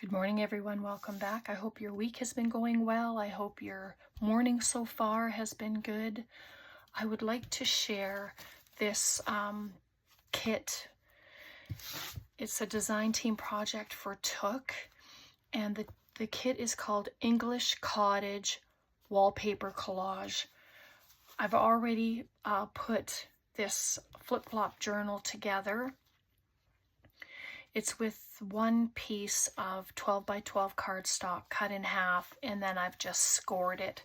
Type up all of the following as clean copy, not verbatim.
Good morning, everyone. Welcome back. I hope your week has been going well. I hope your morning so far has been good. I would like to share this kit. It's a design team project for Took, and the kit is called English Cottage Wallpaper Collage. I've already put this flip-flop journal together. It's with one piece of 12 by 12 cardstock cut in half, and then I've just scored it.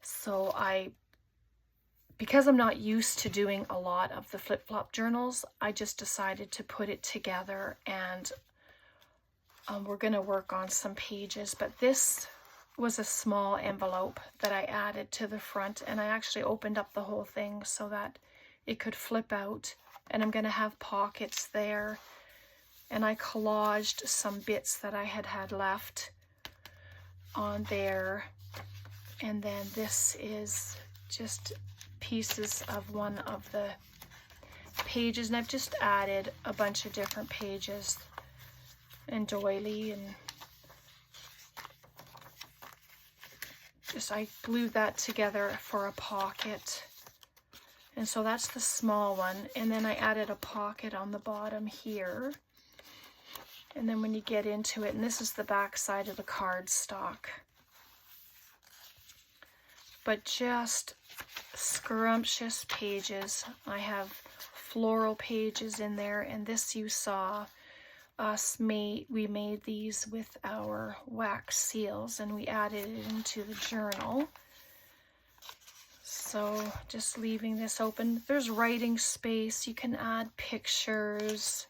So because I'm not used to doing a lot of the flip-flop journals, I just decided to put it together, and we're going to work on some pages. But this was a small envelope that I added to the front, and I actually opened up the whole thing so that it could flip out, and I'm going to have pockets there. And I collaged some bits that I had left on there. And then this is just pieces of one of the pages. And I've just added a bunch of different pages and doily, and I glued that together for a pocket. And so that's the small one. And then I added a pocket on the bottom here. And then when you get into it, and this is the back side of the cardstock. But just scrumptious pages. I have floral pages in there, and this you saw us we made these with our wax seals, and we added it into the journal. So just leaving this open. There's writing space. You can add pictures.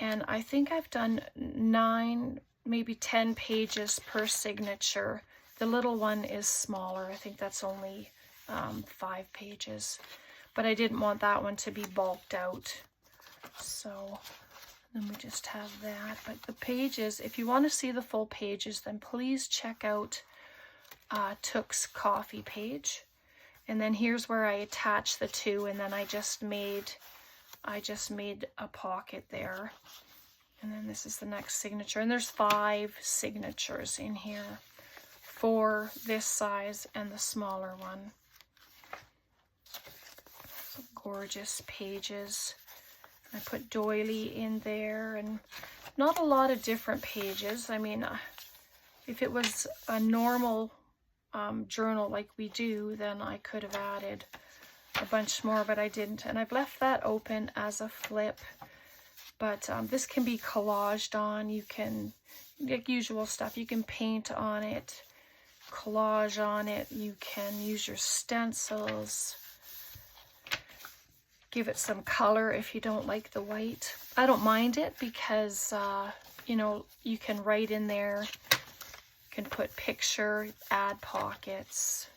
And I think I've done 9, maybe 10 pages per signature. The little one is smaller. I think that's only 5 pages. But I didn't want that one to be bulked out. So then we just have that. But the pages, if you want to see the full pages, then please check out Took's coffee page. And then here's where I attach the two, and then I just made a pocket there. And then this is the next signature, and there's 5 signatures in here for this size and the smaller one. Some gorgeous pages. I put doily in there, and not a lot of different pages. I mean, if it was a normal journal like we do, then I could have added a bunch more, but I didn't. And I've left that open as a flip. But this can be collaged on. You can, like usual stuff, you can paint on it, collage on it. You can use your stencils. Give it some color if you don't like the white. I don't mind it because, you know, you can write in there. You can put picture, add pockets.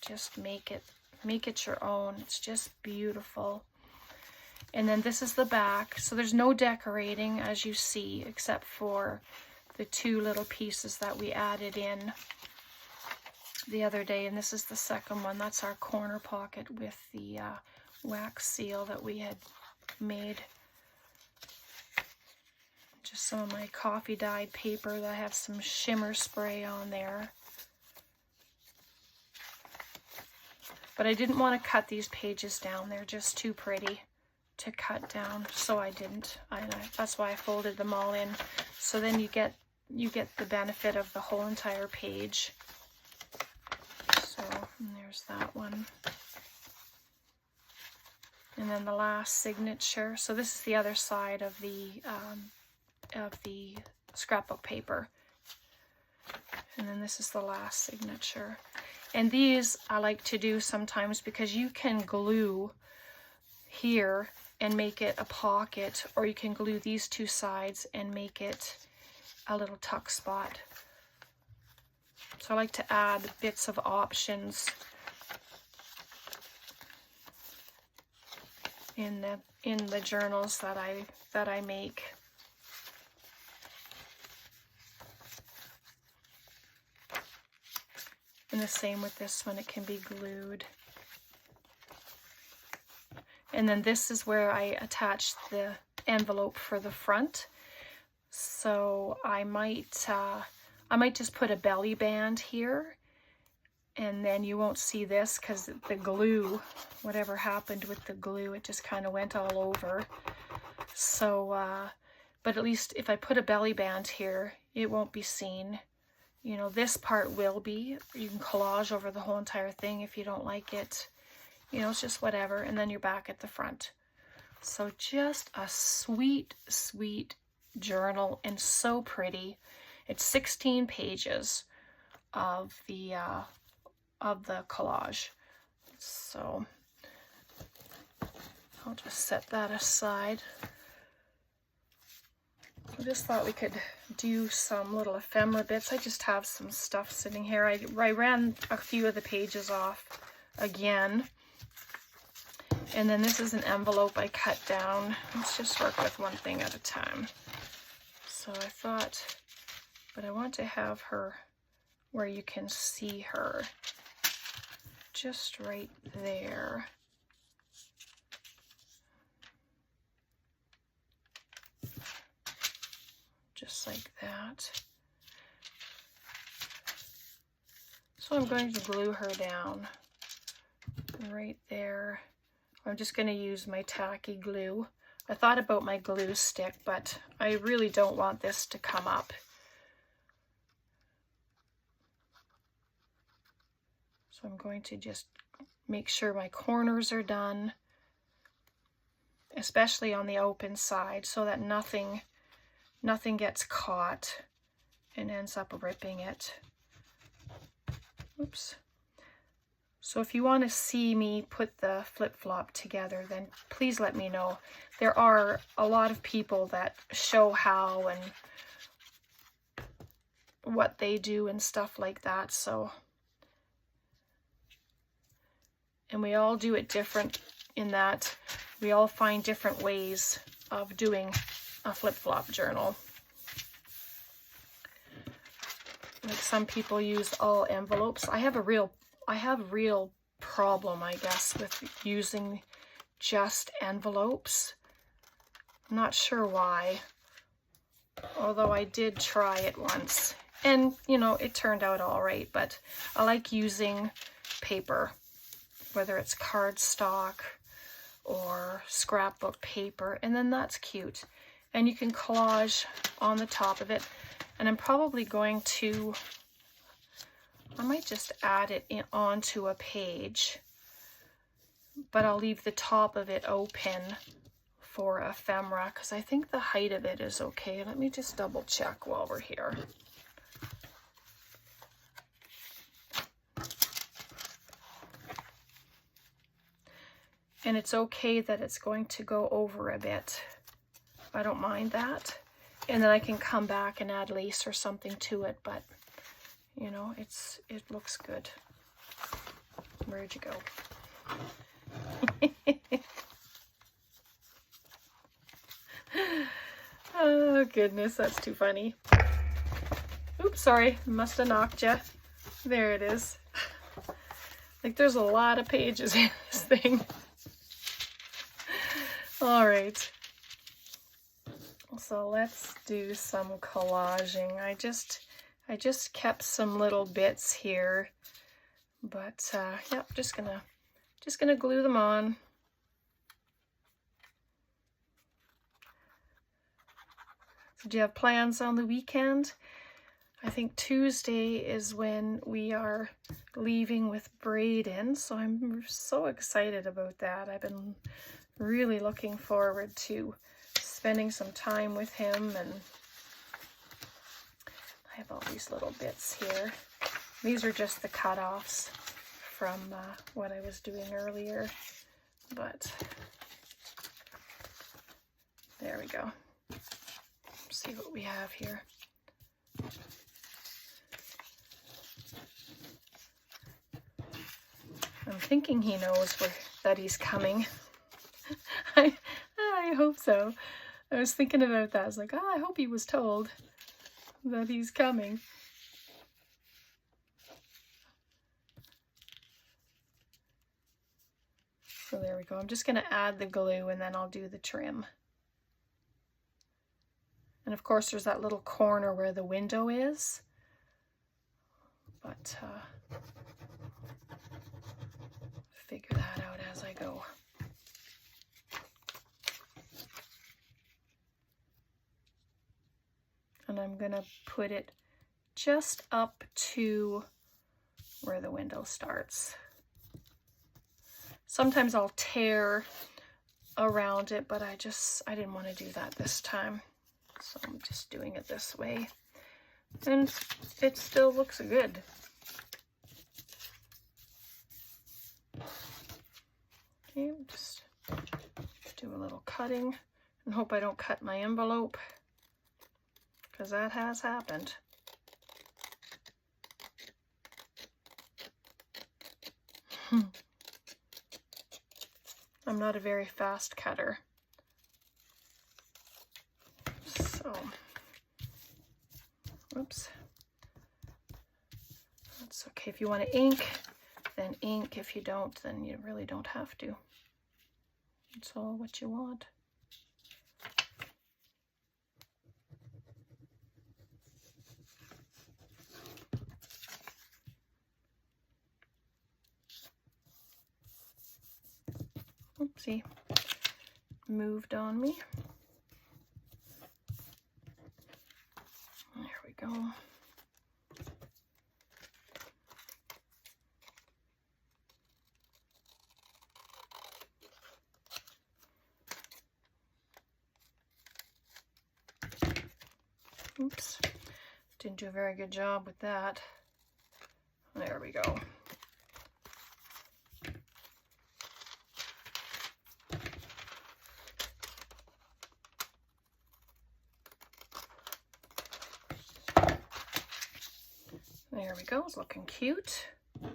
Just make it your own. It's just beautiful. And then this is the back. So there's no decorating, as you see, except for the 2 little pieces that we added in the other day. And this is the second one. That's our corner pocket with the wax seal that we had made. Just some of my coffee dyed paper that I have some shimmer spray on there. But I didn't want to cut these pages down. They're just too pretty to cut down, so I didn't. That's why I folded them all in. So then you get the benefit of the whole entire page. So there's that one. And then the last signature. So this is the other side of the scrapbook paper. And then this is the last signature. And these I like to do sometimes because you can glue here and make it a pocket, or you can glue these 2 sides and make it a little tuck spot. So I like to add bits of options in the journals that I make. And the same with this one, it can be glued. And then this is where I attached the envelope for the front. So I might just put a belly band here, and then you won't see this because the glue, whatever happened with the glue, it just kind of went all over. So, but at least if I put a belly band here, it won't be seen. You know, this part will be. You can collage over the whole entire thing if you don't like it. You know, it's just whatever. And then you're back at the front. So just a sweet, sweet journal, and so pretty. It's 16 pages of the collage. So I'll just set that aside. I just thought we could do some little ephemera bits. I just have some stuff sitting here. I ran a few of the pages off again. And then this is an envelope I cut down. Let's just work with one thing at a time. So I thought, but I want to have her where you can see her. Just right there. Just like that. So I'm going to glue her down right there. I'm just going to use my tacky glue. I thought about my glue stick, but I really don't want this to come up. So I'm going to just make sure my corners are done, especially on the open side, so that nothing gets caught and ends up ripping it. Oops. So if you want to see me put the flip-flop together, then please let me know. There are a lot of people that show how and what they do and stuff like that. So, and we all do it different in that we all find different ways of doing a flip-flop journal. Like some people use all envelopes. I have a real problem, I guess, with using just envelopes. I'm not sure why, although I did try it once, and you know, it turned out all right. But I like using paper, whether it's cardstock or scrapbook paper, and then that's cute. And you can collage on the top of it. And I'm probably going to, I might just add it onto a page, but I'll leave the top of it open for ephemera because I think the height of it is okay. Let me just double check while we're here. And it's okay that it's going to go over a bit. I don't mind that. And then I can come back and add lace or something to it, but you know, it looks good. Where'd you go? Oh goodness, that's too funny. Oops, sorry, must have knocked you. There it is. Like there's a lot of pages in this thing. All right. So let's do some collaging. I just kept some little bits here, but yeah, just gonna glue them on. So do you have plans on the weekend? I think Tuesday is when we are leaving with Braden, so I'm so excited about that. I've been really looking forward to spending some time with him, and I have all these little bits here. These are just the cut-offs from what I was doing earlier, but there we go. Let's see what we have here. I'm thinking he knows that he's coming. I hope so. I was thinking about that. I was like, oh, I hope he was told that he's coming. So there we go. I'm just going to add the glue and then I'll do the trim. And of course there's that little corner where the window is, but figure that out as I go. And I'm gonna put it just up to where the window starts. Sometimes I'll tear around it, but I didn't want to do that this time. So I'm just doing it this way. And it still looks good. Okay, just do a little cutting and hope I don't cut my envelope, because that has happened. I'm not a very fast cutter. So, oops. That's okay. If you want to ink, then ink. If you don't, then you really don't have to. It's all what you want. Oopsie, moved on me. There we go. Oops, didn't do a very good job with that. There we go. There we go, it's looking cute. And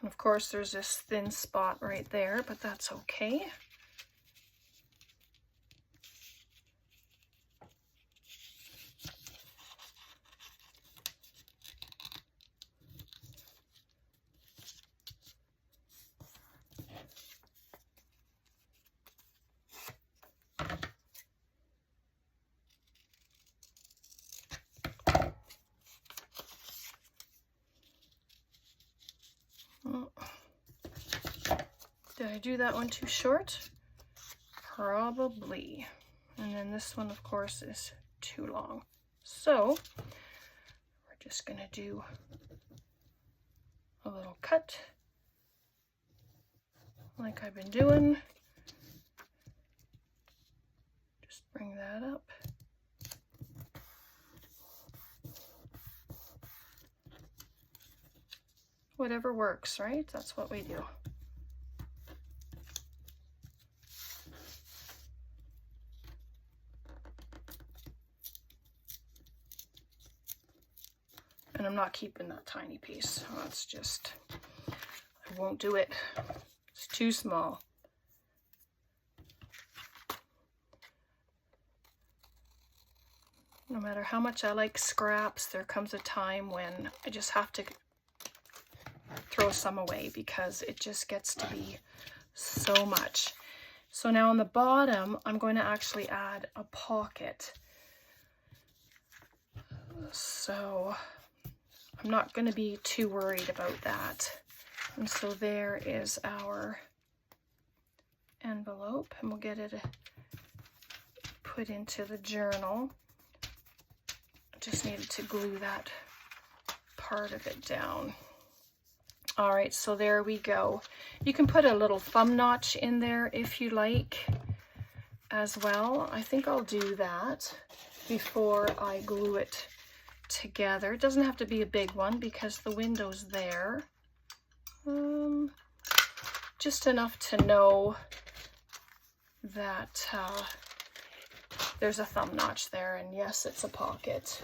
of course there's this thin spot right there, but that's okay. Did I do that one too short? Probably. And then this one, of course, is too long. So we're just gonna do a little cut like I've been doing. Just bring that up. Whatever works, right? That's what we do. And I'm not keeping that tiny piece. That's just, I won't do it. It's too small. No matter how much I like scraps, there comes a time when I just have to throw some away because it just gets to be so much. So now on the bottom, I'm going to actually add a pocket. So I'm not going to be too worried about that. And so there is our envelope, and we'll get it put into the journal. I just needed to glue that part of it down. All right, so there we go. You can put a little thumb notch in there if you like as well. I think I'll do that before I glue it together. It doesn't have to be a big one because the window's there. Just enough to know that there's a thumb notch there, and yes, it's a pocket.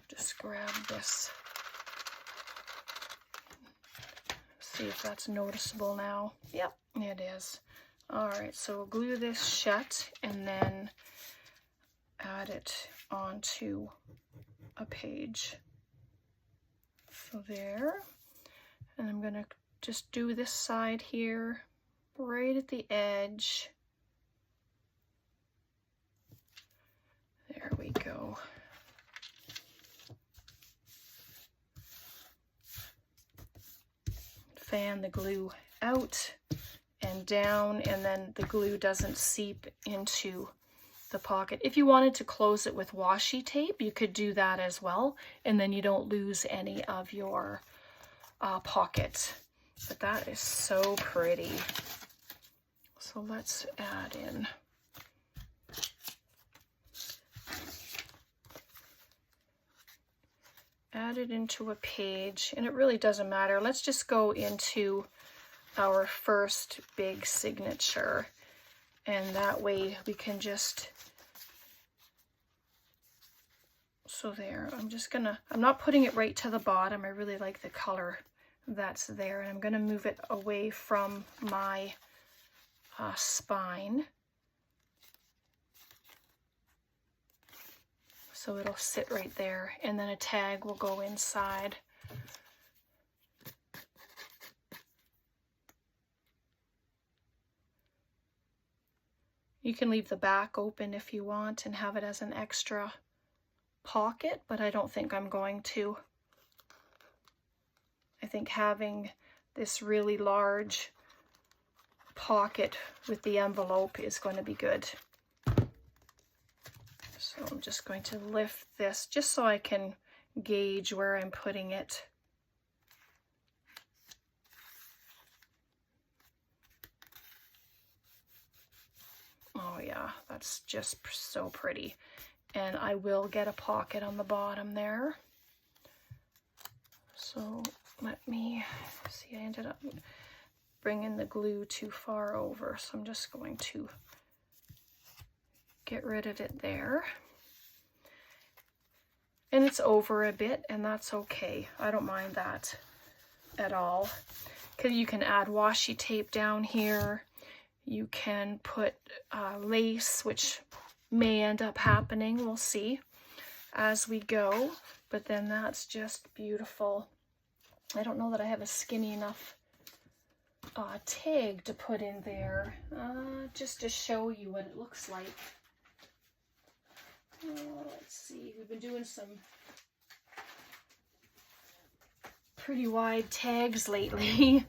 Just grab this. See if that's noticeable now. Yep, it is. All right, so we'll glue this shut and then add it onto a page. So there, and I'm gonna just do this side here, right at the edge. fan the glue out and down, and then the glue doesn't seep into the pocket. If you wanted to close it with washi tape, you could do that as well, and then you don't lose any of your pocket. But that is so pretty. So let's add in. Add it into a page, and it really doesn't matter. Let's just go into our first big signature, and that way we can just, so there, I'm not putting it right to the bottom. I really like the color that's there, and I'm gonna move it away from my spine, so it'll sit right there, and then a tag will go inside. You can leave the back open if you want and have it as an extra pocket, but I don't think I'm going to. I think having this really large pocket with the envelope is going to be good. So I'm just going to lift this just so I can gauge where I'm putting it. Oh yeah, that's just so pretty. And I will get a pocket on the bottom there. So let me see, I ended up bringing the glue too far over, so I'm just going to get rid of it there. And it's over a bit, and that's okay. I don't mind that at all. Because you can add washi tape down here. You can put lace, which may end up happening. We'll see as we go. But then that's just beautiful. I don't know that I have a skinny enough tag to put in there, just to show you what it looks like. Let's see, we've been doing some pretty wide tags lately.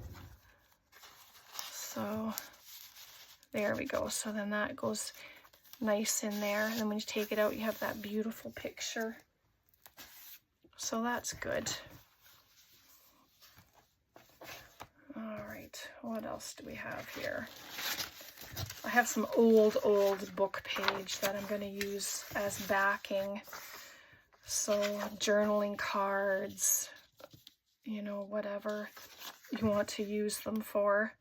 So there we go. So then that goes nice in there, and then when you take it out, you have that beautiful picture. So that's good. All right, what else do we have here? I have some old book page that I'm going to use as backing. So journaling cards, you know, whatever you want to use them for.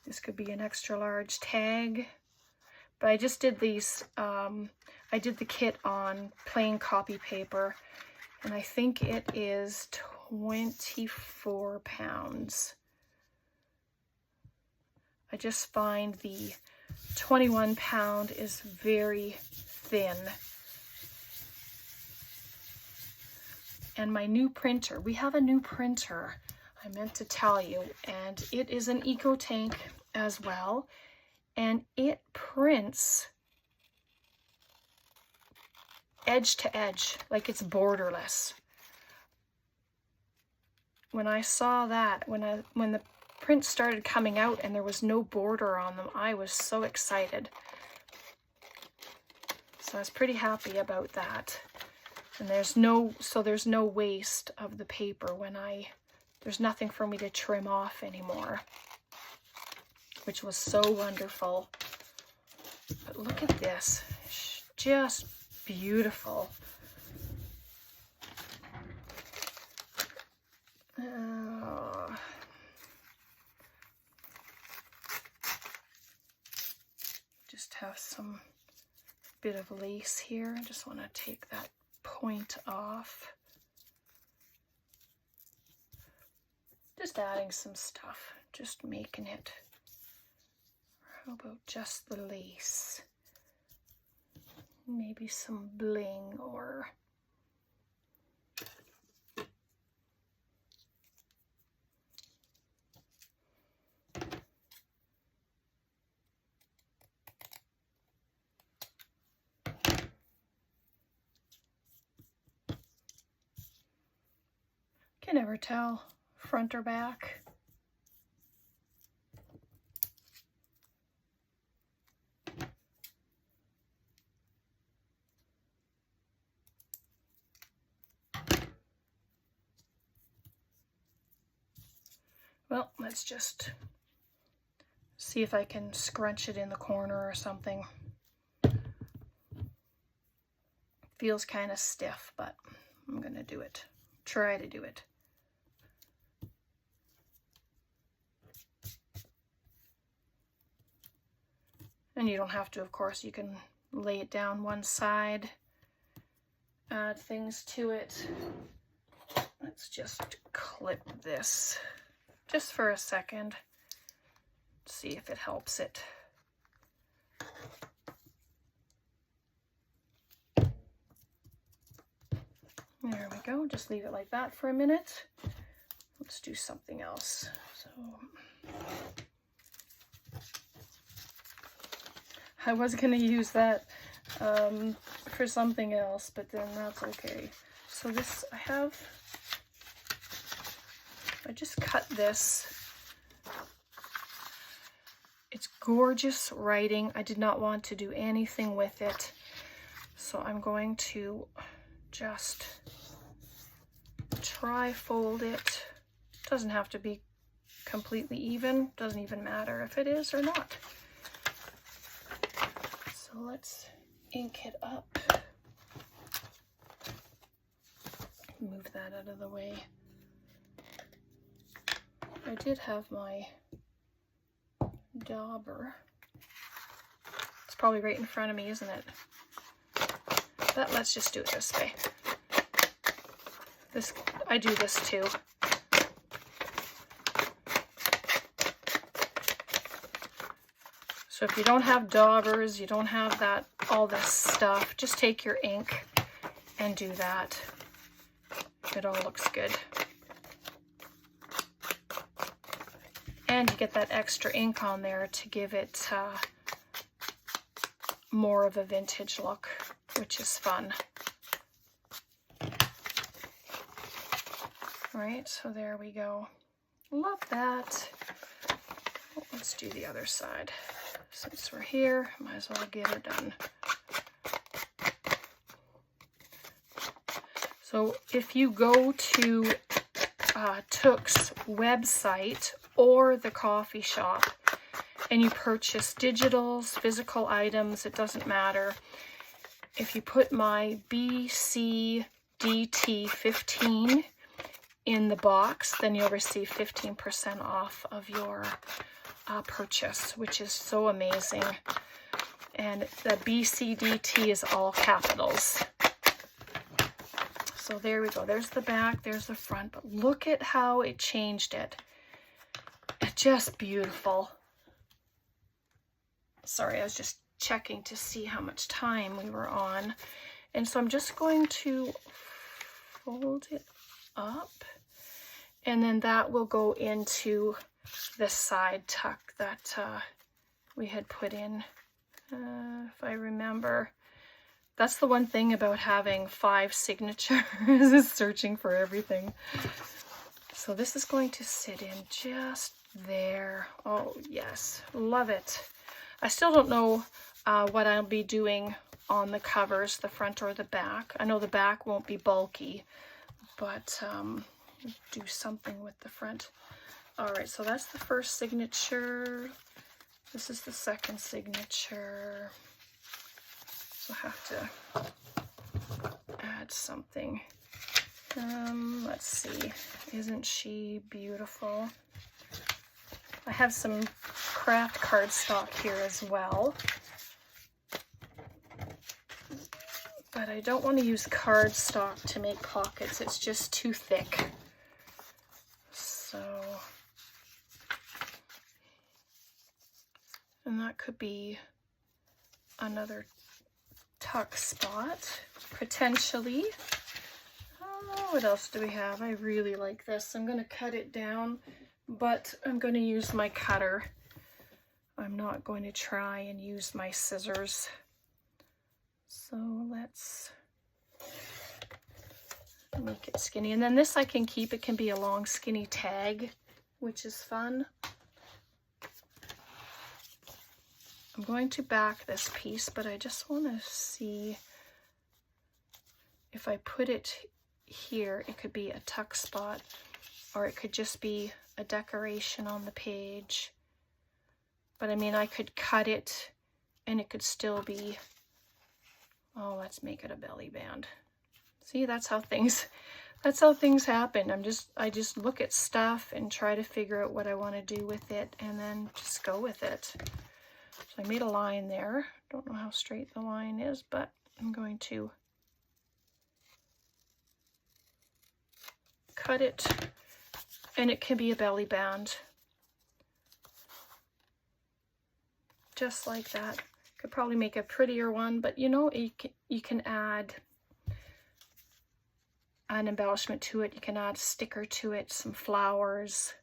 This could be an extra large tag. But I just did these, I did the kit on plain copy paper, and I think it is 24 pounds. I just find the 21 pound is very thin. And my new printer, we have a new printer, I meant to tell you, and it is an Eco Tank as well, and it prints edge to edge, like it's borderless. When I saw that, when the prints started coming out and there was no border on them, I was so excited. So I was pretty happy about that. And there's no waste of the paper when there's nothing for me to trim off anymore, which was so wonderful. But look at this, it's just beautiful. Just have some bit of lace here. I just want to take that point off. Just adding some stuff, just making it. How about just the lace? Maybe some bling or can never tell front or back. Well, let's just see if I can scrunch it in the corner or something. Feels kind of stiff, but I'm gonna do it. Try to do it. And you don't have to, of course. You can lay it down one side, add things to it. Let's just clip this just for a second. See if it helps it. There we go. Just leave it like that for a minute. Let's do something else. So I was going to use that for something else, but then that's okay. So this, I just cut this. It's gorgeous writing. I did not want to do anything with it. So I'm going to just tri-fold it. Doesn't have to be completely even. Doesn't even matter if it is or not. So let's ink it up. Move that out of the way. I did have my dauber. It's probably right in front of me, isn't it? But let's just do it this way. I do this too. So if you don't have daubers, you don't have that, all this stuff, just take your ink and do that. It all looks good. And you get that extra ink on there to give it more of a vintage look, which is fun. All right, so there we go. Love that. Well, let's do the other side. Since we're here, might as well get it done. So if you go to Took's website or the coffee shop and you purchase digitals, physical items, it doesn't matter. If you put my BCDT15 in the box, then you'll receive 15% off of your purchase, which is so amazing. And the BCDT is all capitals. So there we go. There's the back, there's the front, but look at how it changed it. It's just beautiful. Sorry, I was just checking to see how much time we were on. And so I'm just going to fold it up, and then that will go into this side tuck that we had put in, if I remember. That's the one thing about having 5 signatures is searching for everything. So this is going to sit in just there. Oh yes, love it. I still don't know what I'll be doing on the covers, the front or the back. I know the back won't be bulky, but do something with the front. All right, so that's the first signature. This is the second signature. So I have to add something. Let's see. Isn't she beautiful? I have some craft cardstock here as well. But I don't want to use cardstock to make pockets. It's just too thick. So, and that could be another tuck spot, potentially. What else do we have? I really like this. I'm going to cut it down, but I'm going to use my cutter. I'm not going to try and use my scissors. So let's make it skinny. And then this I can keep. It can be a long skinny tag, which is fun. I'm going to back this piece, but I just want to see if I put it here, it could be a tuck spot, or it could just be a decoration on the page. But I mean, I could cut it and it could still be, oh, let's make it a belly band. See, that's how things happen. I just look at stuff and try to figure out what I want to do with it and then just go with it. So I made a line there. Don't know how straight the line is, but I'm going to cut it, and it can be a belly band. Just like that. Could probably make a prettier one, but you know, you can add an embellishment to it. You can add a sticker to it, some flowers,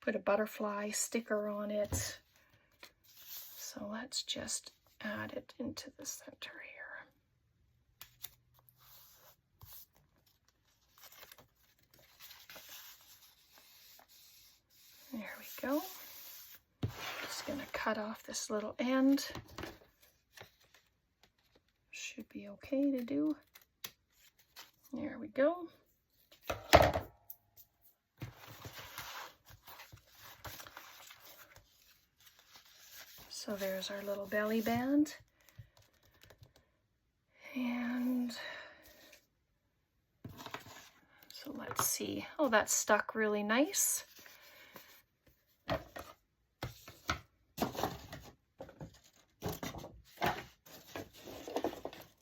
put a butterfly sticker on it. So let's just add it into the center here. There we go. Just gonna cut off this little end. Should be okay to do. There we go. So there's our little belly band. And so let's see. Oh, that's stuck really nice.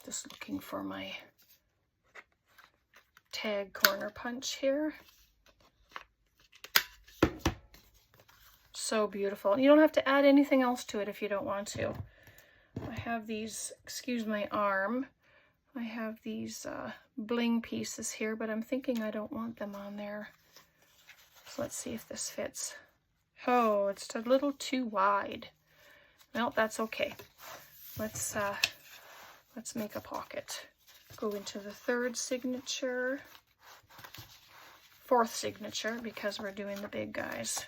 Just looking for my tag corner punch here. So beautiful. You don't have to add anything else to it if you don't want to. I have these, excuse my arm, I have these bling pieces here, but I'm thinking I don't want them on there. So let's see if this fits. Oh, it's a little too wide. Well, that's okay. Let's make a pocket. Go into the third signature, fourth signature, because we're doing the big guys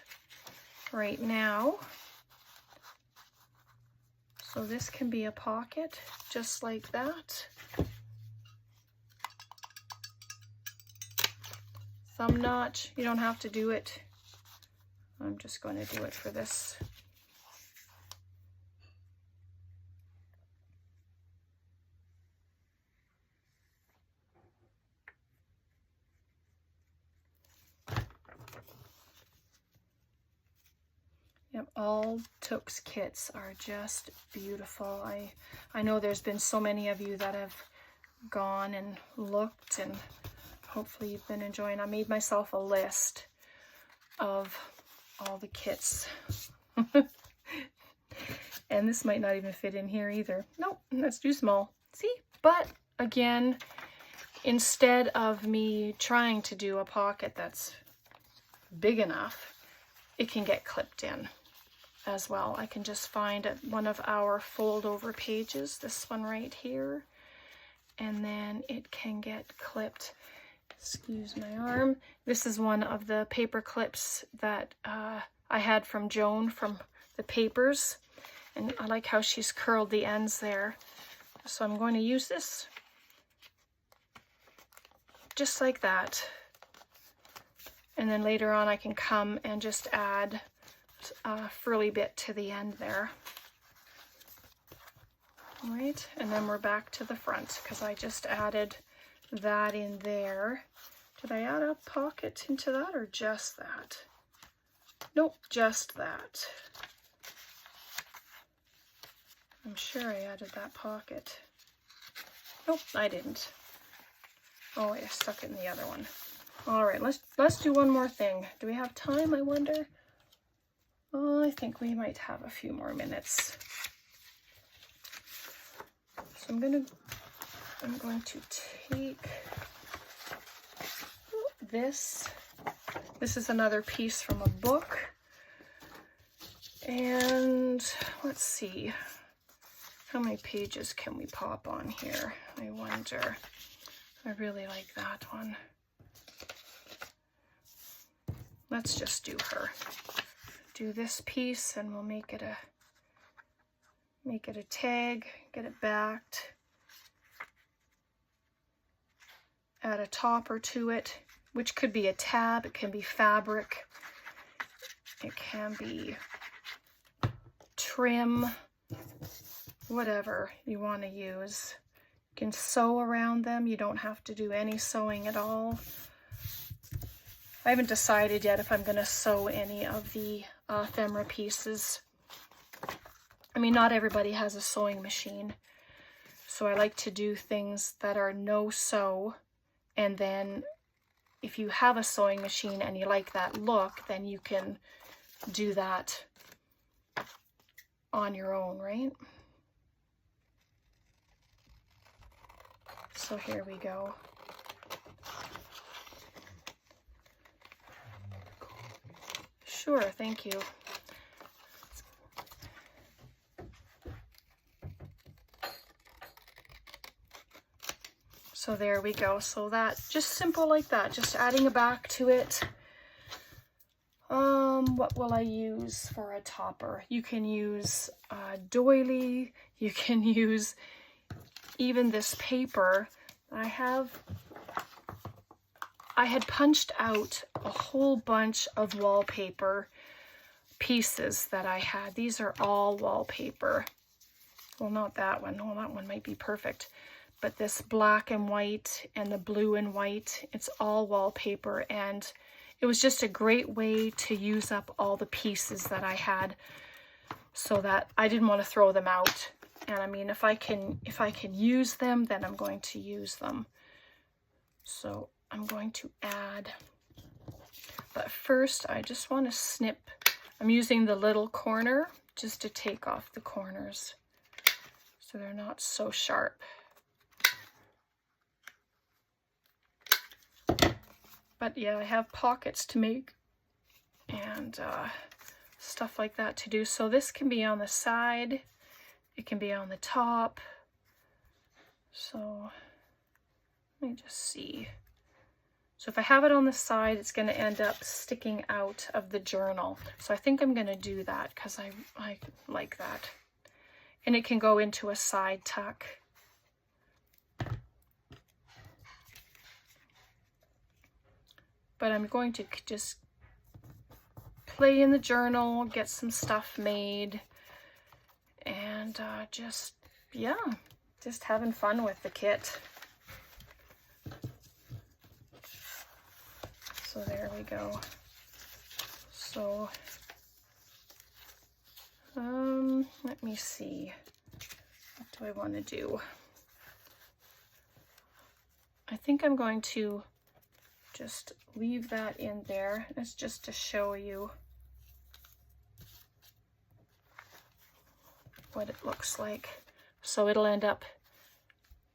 right now. So this can be a pocket just like that. Thumb notch, you don't have to do it. I'm just going to do it for this. Yep, all Took's kits are just beautiful. I know there's been so many of you that have gone and looked, and hopefully you've been enjoying. I made myself a list of all the kits. And this might not even fit in here either. Nope, that's too small. See? But again, instead of me trying to do a pocket that's big enough, it can get clipped in as well. I can just find one of our fold over pages, this one right here, and then it can get clipped. Excuse my arm. This is one of the paper clips that I had from Joan from the papers, and I like how she's curled the ends there. So I'm going to use this just like that. And then later on I can come and just add a frilly bit to the end there. All right, and then we're back to the front because I just added that in there. Did I add a pocket into that or just that? Nope, just that. I'm sure I added that pocket. Nope, I didn't. Oh wait, I stuck it in the other one. All right, let's do one more thing. Do we have time, I wonder? Oh, I think we might have a few more minutes. So I'm going to take this. This is another piece from a book. And let's see. How many pages can we pop on here? I wonder. I really like that one. Let's just do her. Do this piece and we'll make it a tag, get it backed. Add a topper to it, which could be a tab, it can be fabric, it can be trim, whatever you want to use. You can sew around them, you don't have to do any sewing at all. I haven't decided yet if I'm going to sew any of the ephemera pieces. I mean, not everybody has a sewing machine, so I like to do things that are no sew, and then if you have a sewing machine and you like that look, then you can do that on your own, right? So here we go. Sure, thank you. So there we go. So that, just simple like that, just adding a back to it. What will I use for a topper? You can use doily, you can use even this paper. I had punched out a whole bunch of wallpaper pieces that I had. These are all wallpaper. Well, not that one. Well, that one might be perfect. But this black and white and the blue and white, it's all wallpaper. And it was just a great way to use up all the pieces that I had, so that I didn't want to throw them out. And I mean, if I can use them, then I'm going to use them. So I'm going to add, but first I just want to snip. I'm using the little corner just to take off the corners so they're not so sharp. But yeah, I have pockets to make and stuff like that to do. So this can be on the side, it can be on the top. So let me just see. So if I have it on the side, it's going to end up sticking out of the journal. So I think I'm going to do that because I like that. And it can go into a side tuck. But I'm going to just play in the journal, get some stuff made, and just having fun with the kit. So there we go. So, let me see. What do I want to do? I think I'm going to just leave that in there. It's just to show you what it looks like. So it'll end up,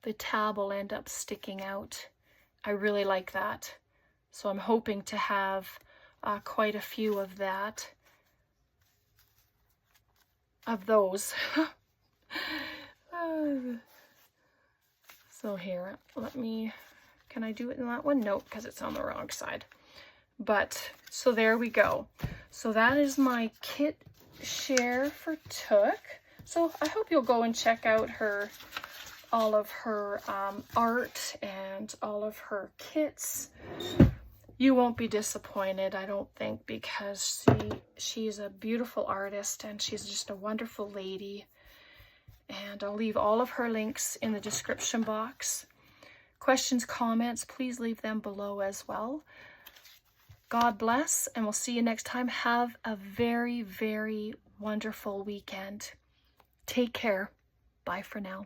the tab will end up sticking out. I really like that. So I'm hoping to have quite a few of that, of those. So here, let me, can I do it in that one? Nope, because it's on the wrong side. But, so there we go. So that is my kit share for Took. So I hope you'll go and check out all of her art and all of her kits. You won't be disappointed, I don't think, because she's a beautiful artist and she's just a wonderful lady. And I'll leave all of her links in the description box. Questions, comments, please leave them below as well. God bless, and we'll see you next time. Have a very, very wonderful weekend. Take care. Bye for now.